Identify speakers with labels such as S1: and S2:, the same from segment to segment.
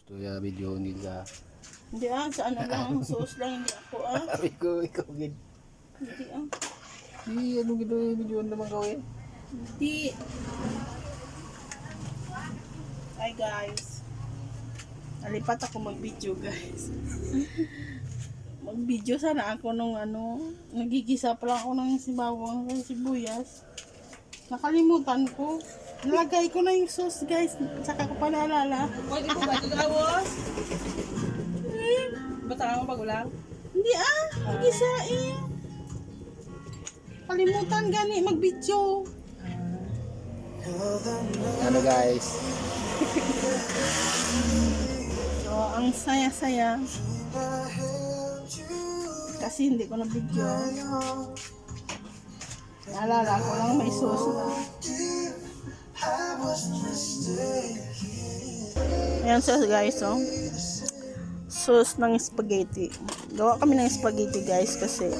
S1: gusto ya video nila.
S2: Hindi saan na lang ang sauce lang, hindi ako
S1: Sabi ko, ikaw gid.
S2: Hindi
S1: Anong video naman gawin?
S2: Hindi. Hi guys. Nalipat ako mag-video guys. Mag-video sana ako nung nagigisa pa lang ako ng sibawang ng sibuyas. Nakalimutan ko. Nalagay ko na yung sauce guys. Saka ko pa naalala.
S3: Pwede ko ba ito gawos? Bata mo pag ulang?
S2: Hindi nagisa Kalimutan gani mag-video.
S1: Ano guys?
S2: So, ang saya-saya. Kasi hindi ko na video. Naalala ko lang may sauce na. Ayan sauce guys, sauce ng spaghetti. Gawa kami ng spaghetti guys kasi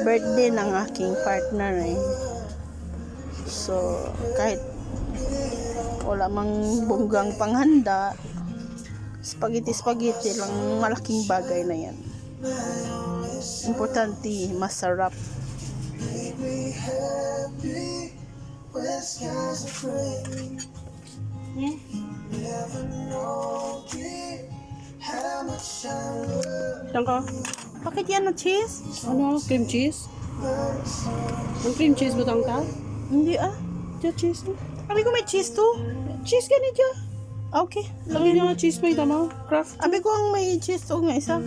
S2: birthday ng aking partner So, kahit wala mang bonggang panghanda, spaghetti lang, malaking bagay na yan. Importante, masarap.
S3: Saan ka?
S2: Bakit yan na cheese?
S3: Ano? Cream cheese? Ang cream cheese butang ta?
S2: Hindi
S3: Diya cheese no?
S2: Abi ko may cheese to.
S3: Cheese gani diya.
S2: Okay.
S3: Lagi niya cheese pa itama. Craft.
S2: Abi ko ang may cheese to nga isa.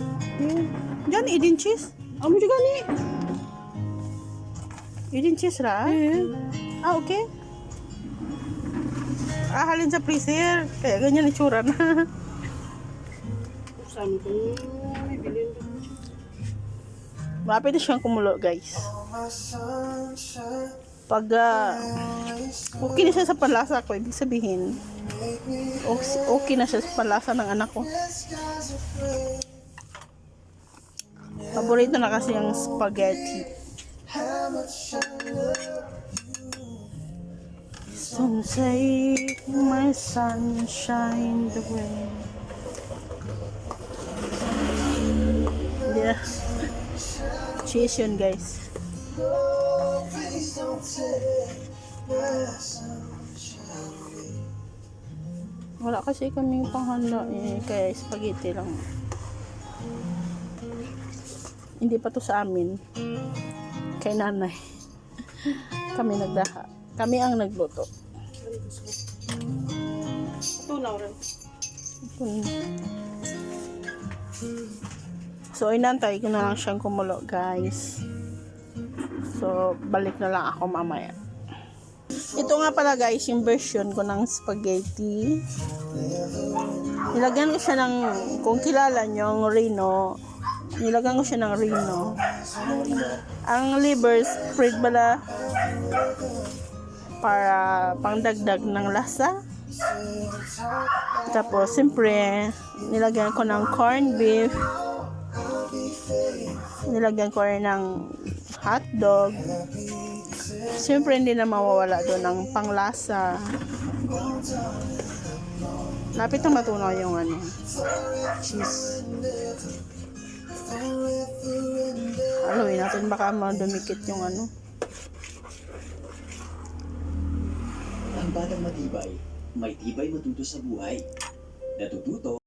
S2: Diyan, idin cheese.
S3: Amo juga ni.
S2: Idin cheese ra? Okay. Halin sa freezer. Kaya ganyan itsura na.
S3: Saan ko ibilin.
S2: Malapit na siyang kumulo, guys. Pag okay na siya sa panlasa ko, ibig sabihin, okay na siya sa panlasa ng anak ko. Paborito na kasi yung spaghetti. Sunset, my sunshine the way. Yeah. Cheese yun guys. Wala kasi kaming panghanda kaya spaghetti lang. Hindi pa to sa amin. Kay nanay. Kami nagdaha. Kami ang nagluto.
S3: Tunaw rin.
S2: So, inantay ko na lang siyang kumulo, guys. So, balik na lang ako mamaya. Ito nga pala, guys, yung version ko ng spaghetti. Nilagyan ko siya ng, kung kilala nyo, yung Reno. Nilagyan ko siya ng Reno. Ang liver spread bala para pangdagdag ng lasa. Tapos, siyempre, nilagyan ko ng corned beef. Nilagyan ko rin ng hotdog. Siyempre hindi na mawawala doon ng panglasa. Lapit na matunaw yung cheese. Haluin natin baka madumikit yung
S4: Ang batang matibay, may tibay matuto sa buhay. Natututo